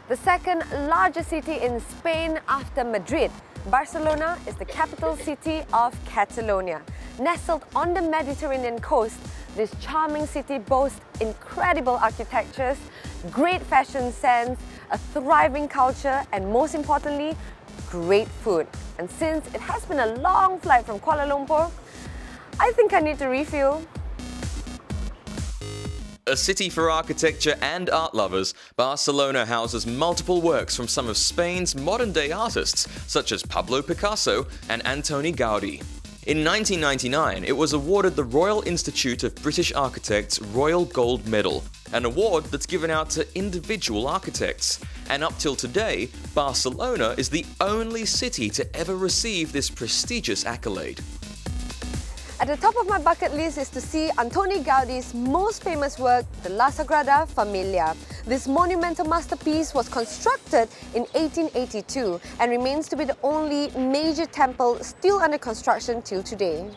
The second largest city in Spain after Madrid, Barcelona is the capital city of Catalonia. Nestled on the Mediterranean coast, this charming city boasts incredible architectures, great fashion sense, a thriving culture, and most importantly, great food. And since it has been a long flight from Kuala Lumpur, I think I need to refuel. A city for architecture and art lovers, Barcelona houses multiple works from some of Spain's modern-day artists, such as Pablo Picasso and Antoni Gaudí. In 1999, it was awarded the Royal Institute of British Architects Royal Gold Medal, an award that's given out to individual architects. And up till today, Barcelona is the only city to ever receive this prestigious accolade. At the top of my bucket list is to see Antoni Gaudí's most famous work, the La Sagrada Familia. This monumental masterpiece was constructed in 1882 and remains to be the only major temple still under construction till today.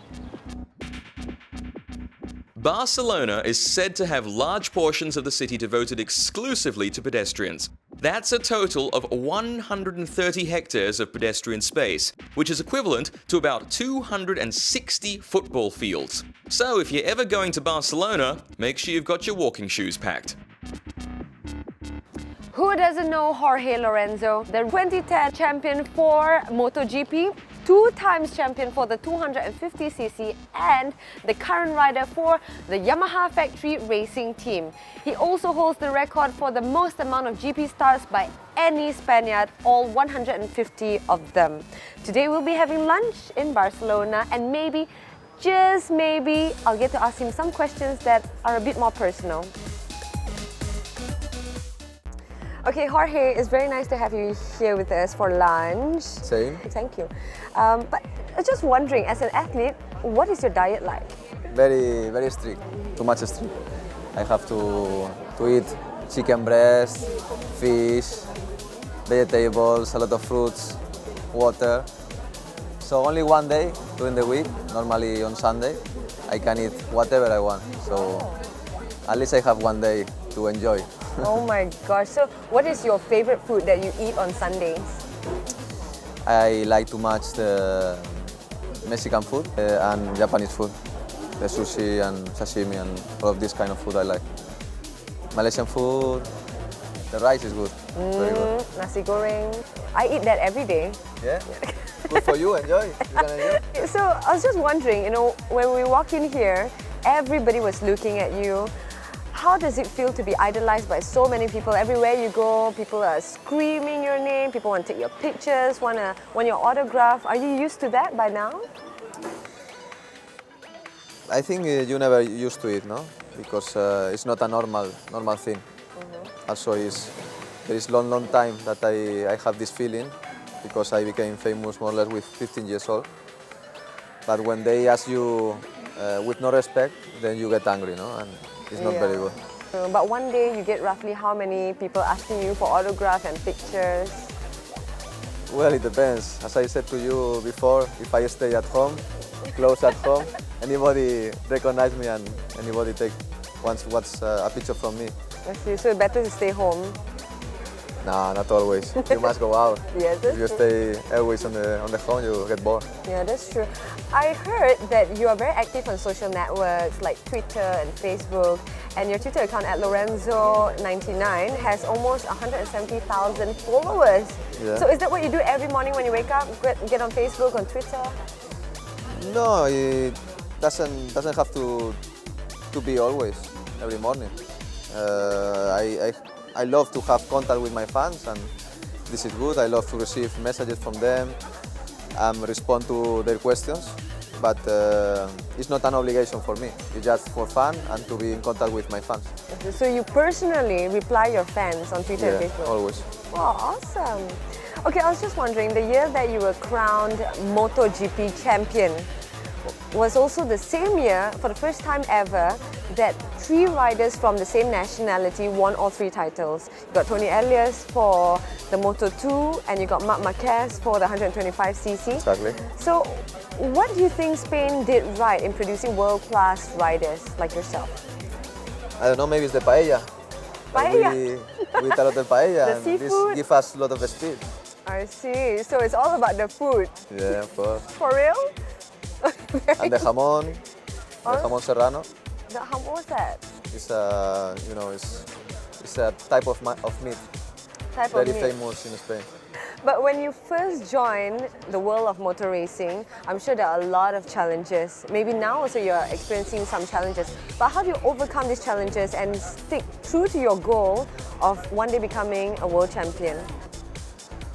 Barcelona is said to have large portions of the city devoted exclusively to pedestrians. That's a total of 130 hectares of pedestrian space, which is equivalent to about 260 football fields. So if you're ever going to Barcelona, make sure you've got your walking shoes packed. Who doesn't know Jorge Lorenzo, the 2010 champion for MotoGP, 2 times champion for the 250cc and the current rider for the Yamaha factory racing team. He also holds the record for the most amount of GP starts by any Spaniard, all 150 of them. Today we'll be having lunch in Barcelona and maybe, just maybe, I'll get to ask him some questions that are a bit more personal. Okay, Jorge, it's very nice to have you here with us for lunch. Same. Thank you. But I was just wondering, as an athlete, what is your diet like? Very strict. Too much strict. I have to eat chicken breast, fish, vegetables, a lot of fruits, water. So only one day during the week, normally on Sunday, I can eat whatever I want. So at least I have one day to enjoy. Oh my gosh. So what is your favorite food that you eat on Sundays? I like too much the Mexican food and Japanese food. The sushi and sashimi and all of this kind of food I like. Malaysian food, the rice is good. Very good. Nasi goreng. I eat that every day. Yeah? Good for you, enjoy. You can enjoy. So I was just wondering, when we walk in here, everybody was looking at you. How does it feel to be idolized by so many people? Everywhere you go, people are screaming your name, people want to take your pictures, want your autograph. Are you used to that by now? I think you never used to it, no? Because it's not a normal thing. Also, there is long time that I have this feeling because I became famous more or less with 15 years old. But when they ask you with no respect, then you get angry, no? And it's not very good. But one day you get roughly how many people asking you for autograph and pictures? Well, it depends. As I said to you before, if I stay at home, close at home, anybody recognize me and anybody wants a picture from me. I see. So better to stay home. No, not always. You must go out. Yes, that's if you stay always on the home, you get bored. Yeah, that's true. I heard that you are very active on social networks like Twitter and Facebook, and your Twitter account at Lorenzo99 has almost 170,000 followers. Yeah. So is that what you do every morning when you wake up? Get on Facebook, on Twitter? No, it doesn't have to be always every morning. I love to have contact with my fans, and this is good. I love to receive messages from them and respond to their questions, but it's not an obligation for me. It's just for fun and to be in contact with my fans. So you personally reply your fans on Twitter and Facebook? Always. Oh, awesome. Okay, I was just wondering, the year that you were crowned MotoGP champion was also the same year, for the first time ever, that 3 riders from the same nationality won all 3 titles. You got Tony Elias for the Moto2 and you got Marc Marquez for the 125cc. Exactly. So what do you think Spain did right in producing world-class riders like yourself? I don't know, maybe it's the paella. Paella. We eat a lot of paella, The and seafood. this gives us a lot of speed. I see. So it's all about the food. Yeah, of course. For real? And the jamón serrano, What's that? is a, it's a type of meat, Type very of meat. famous in Spain. But when you first joined the world of motor racing, I'm sure there are a lot of challenges. Maybe now also you're experiencing some challenges. But how do you overcome these challenges and stick true to your goal of one day becoming a world champion?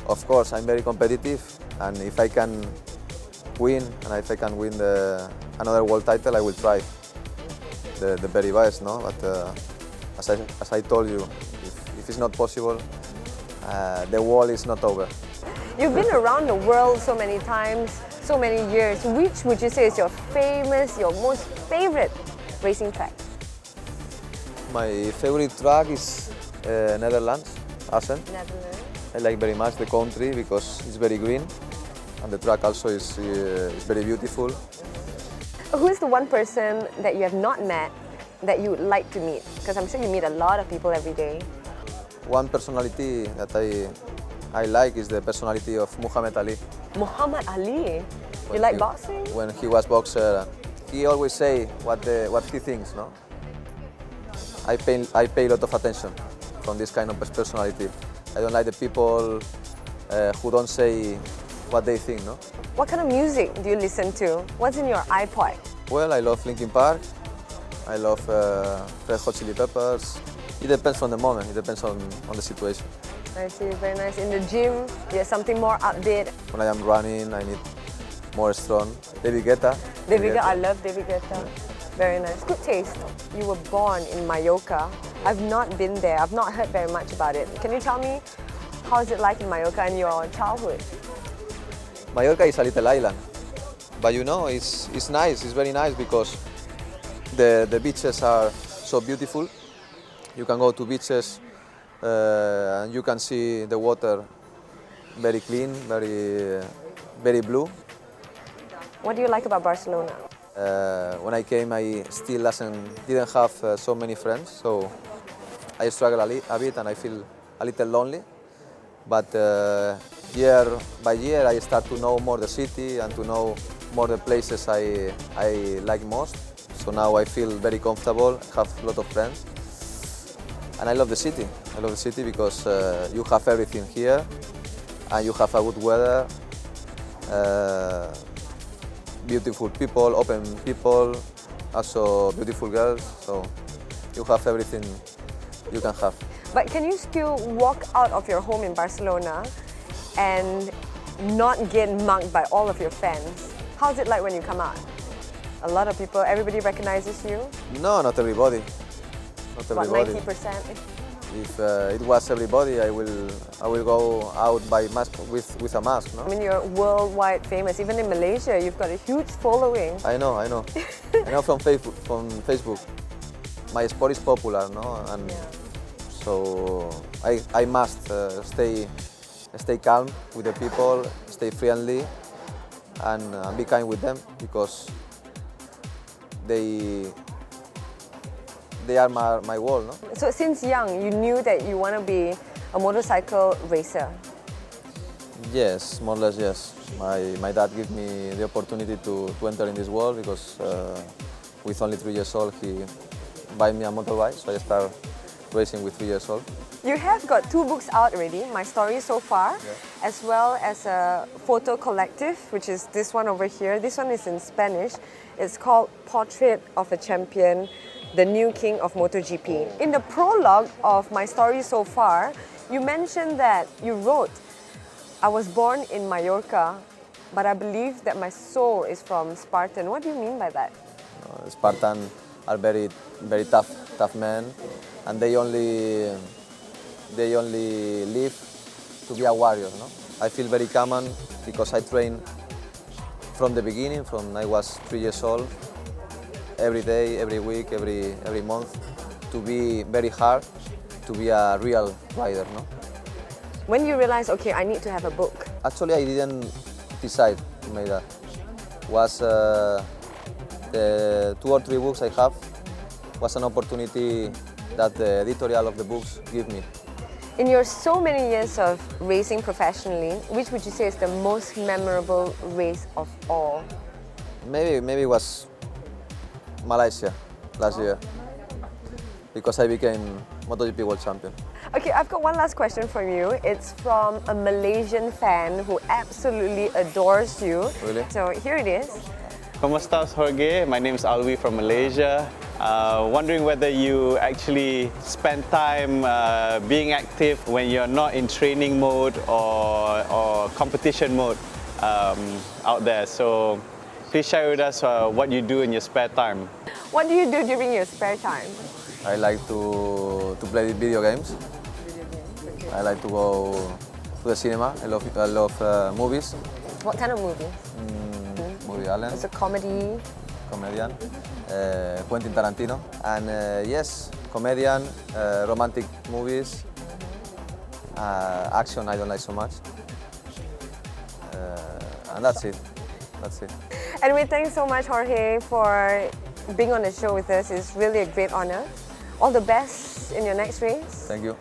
Of course, I'm very competitive, and if I can win, another world title, I will try the very best, no? But as I told you, if it's not possible, the world is not over. You've been around the world so many times, so many years. Which would you say is your most favorite racing track? My favorite track is Netherlands, Assen. Netherlands. I like very much the country because it's very green, and the track also is very beautiful. Who's the one person that you have not met that you would like to meet? Because I'm sure you meet a lot of people every day. One personality that I like is the personality of Muhammad Ali. Muhammad Ali. When You like he- boxing? When he was boxer, he always say what he thinks, no? I pay a lot of attention from this kind of personality. I don't like the people who don't say what they think, no? What kind of music do you listen to? What's in your iPod? Well, I love Linkin Park. I love Red Hot Chili Peppers. It depends on the moment. It depends on the situation. I see, very nice. In the gym, you have something more upbeat. When I am running, I need more strong. David Guetta. David Guetta, I love David Guetta. Very nice. Good taste. You were born in Mallorca. I've not been there. I've not heard very much about it. Can you tell me how is it like in Mallorca in your childhood? Mallorca is a little island, but it's nice. It's very nice because the beaches are so beautiful. You can go to beaches and you can see the water very clean, very blue. What do you like about Barcelona? When I came, I still didn't have so many friends, so I struggle a bit and I feel a little lonely. But year by year, I start to know more the city and to know more the places I like most. So now I feel very comfortable, I have a lot of friends. And I love the city. I love the city because you have everything here and you have a good weather, beautiful people, open people, also beautiful girls. So you have everything you can have. But can you still walk out of your home in Barcelona and not get mugged by all of your fans? How's it like when you come out? A lot of people, everybody recognizes you? No, not everybody. Not About everybody. 90%? If it was everybody, I will go out by mask with a mask. No? I mean, you're worldwide famous. Even in Malaysia, you've got a huge following. I know. I know from Facebook. My sport is popular, no, and so I must stay calm with the people, stay friendly, and be kind with them because they are my world, no? So since young, you knew that you want to be a motorcycle racer. Yes, more or less, yes. My dad gave me the opportunity to enter in this world because with only 3 years old, he buy me a motorbike, so I started racing with 3 years old. You have got 2 books out already, My Story So Far, as well as a photo collective, which is this one over here. This one is in Spanish. It's called Portrait of a Champion, the New King of MotoGP. In the prologue of My Story So Far, you mentioned that you wrote, I was born in Mallorca, but I believe that my soul is from Spartan. What do you mean by that? Spartan are very tough men, and they only live to be a warrior. No? I feel very common because I train from the beginning, from I was 3 years old, every day, every week, every month, to be very hard, to be a real rider. No? When you realize, okay, I need to have a book. Actually, I didn't decide to make that. Was the 2 or 3 books I have was an opportunity that the editorial of the books give me. In your so many years of racing professionally, which would you say is the most memorable race of all? Maybe it was Malaysia last year, because I became MotoGP World Champion. Okay, I've got one last question for you. It's from a Malaysian fan who absolutely adores you. Really? So here it is. ¿Cómo estás, Jorge? My name is Alwi from Malaysia. Wondering whether you actually spend time being active when you're not in training mode or competition mode out there. So please share with us what you do in your spare time. What do you do during your spare time? I like to play video games. I like to go to the cinema. I love movies. What kind of movie? Woody Allen, It's a comedy. comedian, Quentin Tarantino, and yes, comedian, romantic movies, action I don't like so much, and that's it. That's it. Anyway, thanks so much, Jorge, for being on the show with us. It's really a great honor. All the best in your next race. Thank you.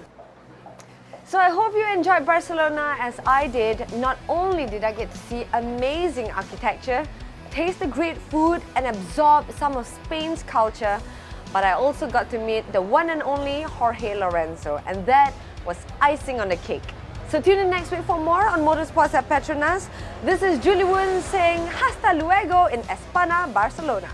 So I hope you enjoyed Barcelona as I did. Not only did I get to see amazing architecture, taste the great food and absorb some of Spain's culture, but I also got to meet the one and only Jorge Lorenzo, and that was icing on the cake. So tune in next week for more on Motorsports at Petronas. This is Julie Woon saying hasta luego in Espana, Barcelona.